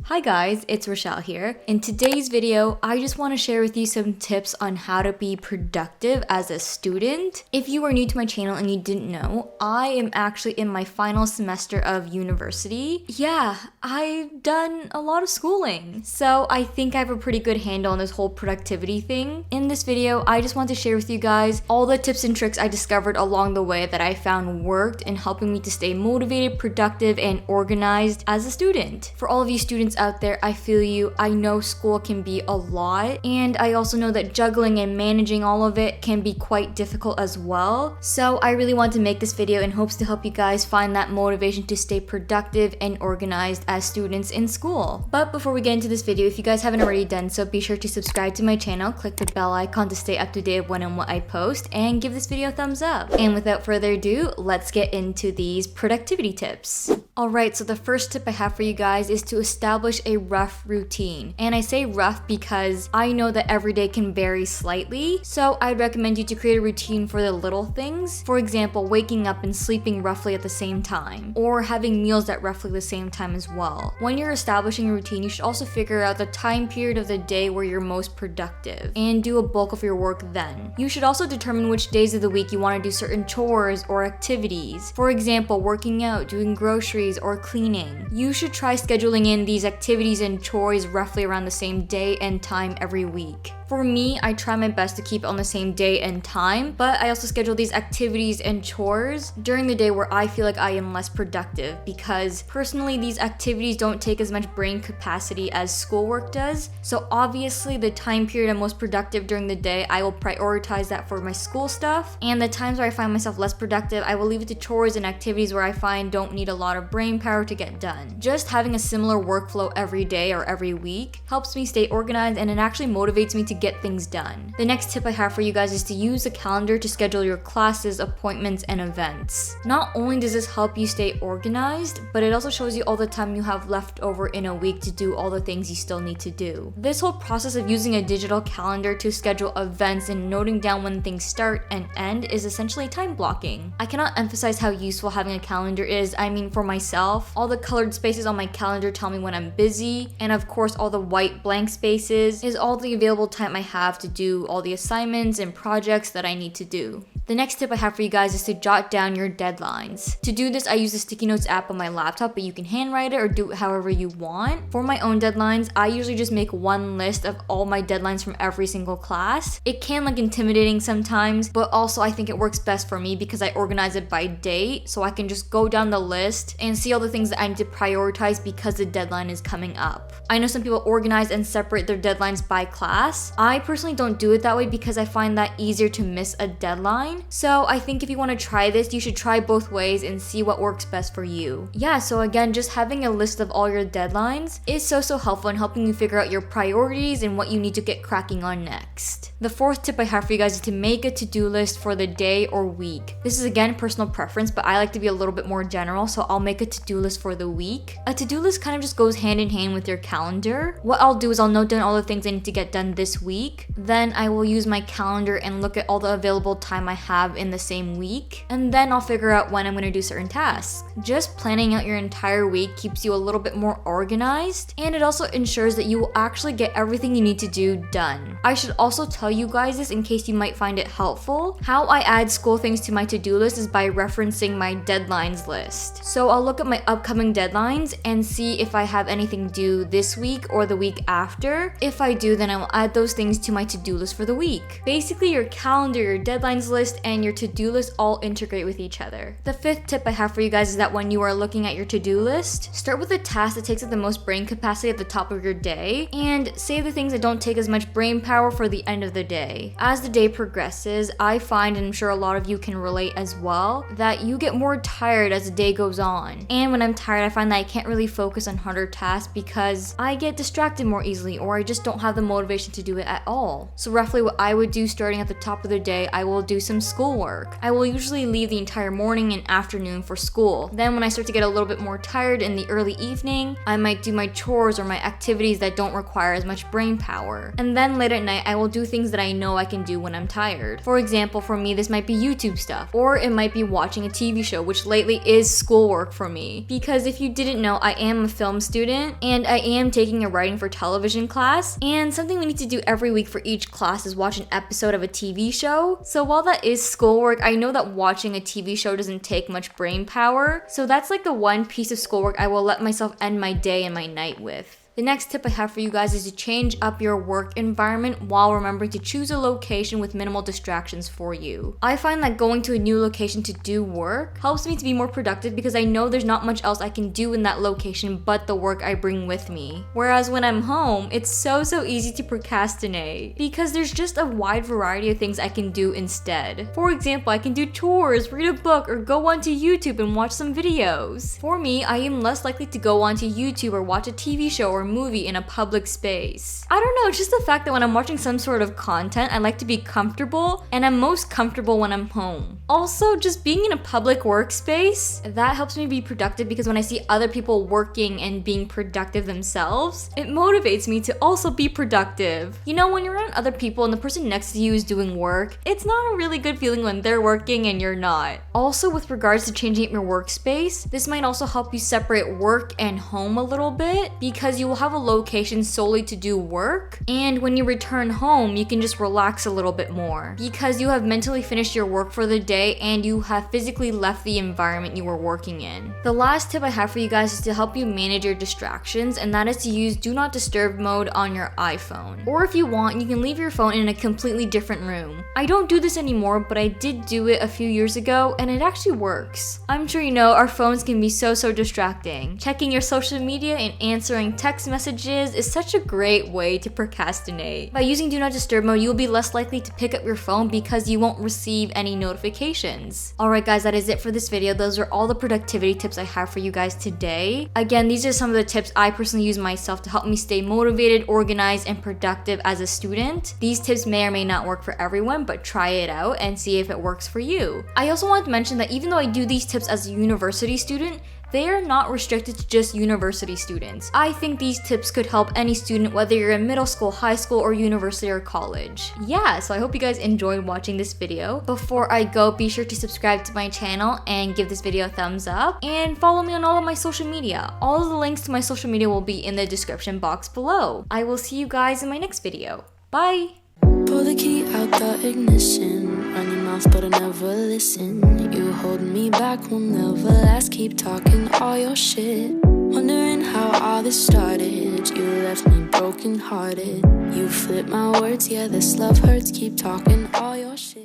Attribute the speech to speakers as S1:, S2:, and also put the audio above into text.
S1: Hi guys, it's Rachelle here. In today's video, I just want to share with you some tips on how to be productive as a student. If you are new to my channel and you didn't know, I am actually in my final semester of university. Yeah, I've done a lot of schooling, so I think I have a pretty good handle on this whole productivity thing. In this video, I just want to share with you guys all the tips and tricks I discovered along the way that I found worked in helping me to stay motivated, productive, and organized as a student. For all of you students out there, I feel you. I know school can be a lot, and I also know that juggling and managing all of it can be quite difficult as well. So I really want to make this video in hopes to help you guys find that motivation to stay productive and organized as students in school. But before we get into this video, if you guys haven't already done so, be sure to subscribe to my channel, click the bell icon to stay up to date when and what I post, and give this video a thumbs up. And without further ado, let's get into these productivity tips. Alright, so the first tip I have for you guys is to establish a rough routine. And I say rough because I know that every day can vary slightly, so I'd recommend you to create a routine for the little things. For example, waking up and sleeping roughly at the same time, or having meals at roughly the same time as well. When you're establishing a routine, you should also figure out the time period of the day where you're most productive, and do a bulk of your work then. You should also determine which days of the week you want to do certain chores or activities. For example, working out, doing groceries, or cleaning. You should try scheduling in these activities and chores roughly around the same day and time every week. For me, I try my best to keep it on the same day and time, but I also schedule these activities and chores during the day where I feel like I am less productive, because personally these activities don't take as much brain capacity as schoolwork does. So obviously the time period I'm most productive during the day, I will prioritize that for my school stuff, and the times where I find myself less productive, I will leave it to chores and activities where I find don't need a lot of brain power to get done. Just having a similar workflow every day or every week helps me stay organized, and it actually motivates me to get things done. The next tip I have for you guys is to use a calendar to schedule your classes, appointments, and events. Not only does this help you stay organized, but it also shows you all the time you have left over in a week to do all the things you still need to do. This whole process of using a digital calendar to schedule events and noting down when things start and end is essentially time blocking. I cannot emphasize how useful having a calendar is. I mean, for myself, all the colored spaces on my calendar tell me when I'm busy, and of course all the white blank spaces is all the available time I have to do all the assignments and projects that I need to do. The next tip I have for you guys is to jot down your deadlines. To do this, I use the sticky notes app on my laptop, but you can handwrite it or do it however you want. For my own deadlines, I usually just make one list of all my deadlines from every single class. It can look intimidating sometimes, but also I think it works best for me because I organize it by date, so I can just go down the list and see all the things that I need to prioritize because the deadline is coming up. I know some people organize and separate their deadlines by class. I personally don't do it that way because I find that easier to miss a deadline. So I think if you want to try this, you should try both ways and see what works best for you. Yeah, so again, just having a list of all your deadlines is so helpful in helping you figure out your priorities and what you need to get cracking on next. The fourth tip I have for you guys is to make a to-do list for the day or week. This is again personal preference, but I like to be a little bit more general, so I'll make a to-do list for the week. A to-do list kind of just goes hand in hand with your calendar. What I'll do is I'll note down all the things I need to get done this week. Then I will use my calendar and look at all the available time I have in the same week, and then I'll figure out when I'm going to do certain tasks. Just planning out your entire week keeps you a little bit more organized, and it also ensures that you will actually get everything you need to do done. I should also tell you guys this in case you might find it helpful. How I add school things to my to-do list is by referencing my deadlines list. So I'll look at my upcoming deadlines and see if I have anything due this week or the week after. If I do, then I will add those things to my to-do list for the week. Basically, your calendar, your deadlines list, and your to-do list all integrate with each other. The fifth tip I have for you guys is that when you are looking at your to-do list, start with a task that takes up the most brain capacity at the top of your day, and save the things that don't take as much brain power for the end of the day. As the day progresses, I find, and I'm sure a lot of you can relate as well, that you get more tired as the day goes on. And when I'm tired, I find that I can't really focus on harder tasks because I get distracted more easily, or I just don't have the motivation to do it at all. So roughly what I would do starting at the top of the day, I will do some some schoolwork. I will usually leave the entire morning and afternoon for school. Then when I start to get a little bit more tired in the early evening, I might do my chores or my activities that don't require as much brain power. And then late at night, I will do things that I know I can do when I'm tired. For example, for me, this might be YouTube stuff, or it might be watching a TV show, which lately is schoolwork for me. Because if you didn't know, I am a film student, and I am taking a writing for television class, and something we need to do every week for each class is watch an episode of a TV show. So while that is schoolwork, I know that watching a TV show doesn't take much brain power, so that's like the one piece of schoolwork I will let myself end my day and my night with. The next tip I have for you guys is to change up your work environment while remembering to choose a location with minimal distractions for you. I find that going to a new location to do work helps me to be more productive because I know there's not much else I can do in that location but the work I bring with me. Whereas when I'm home, it's so easy to procrastinate because there's just a wide variety of things I can do instead. For example, I can do chores, read a book, or go onto YouTube and watch some videos. For me, I am less likely to go onto YouTube or watch a TV show or movie in a public space. I don't know, it's just the fact that when I'm watching some sort of content, I like to be comfortable, and I'm most comfortable when I'm home. Also, just being in a public workspace, that helps me be productive because when I see other people working and being productive themselves, it motivates me to also be productive. You know, when you're around other people and the person next to you is doing work, it's not a really good feeling when they're working and you're not. Also, with regards to changing up your workspace, this might also help you separate work and home a little bit because you will have a location solely to do work, and when you return home, you can just relax a little bit more because you have mentally finished your work for the day and you have physically left the environment you were working in. The last tip I have for you guys is to help you manage your distractions, and that is to use do not disturb mode on your iPhone. Or if you want, you can leave your phone in a completely different room. I don't do this anymore, but I did do it a few years ago and it actually works. I'm sure you know our phones can be so distracting. Checking your social media and answering text messages is such a great way to procrastinate. By using do not disturb mode, you'll be less likely to pick up your phone because you won't receive any notifications. Alright guys, that is it for this video. Those are all the productivity tips I have for you guys today. Again, these are some of the tips I personally use myself to help me stay motivated, organized, and productive as a student. These tips may or may not work for everyone, but try it out and see if it works for you. I also want to mention that even though I do these tips as a university student, they are not restricted to just university students. I think these tips could help any student, whether you're in middle school, high school, or university or college. Yeah, so I hope you guys enjoyed watching this video. Before I go, be sure to subscribe to my channel and give this video a thumbs up, and follow me on all of my social media. All of the links to my social media will be in the description box below. I will see you guys in my next video. Bye!
S2: Pull the key out the ignition. Run your mouth but I never listen. You hold me back, will never last. Keep talking all your shit. Wondering how all this started. You left me broken hearted. You flip my words, yeah, this love hurts. Keep talking all your shit.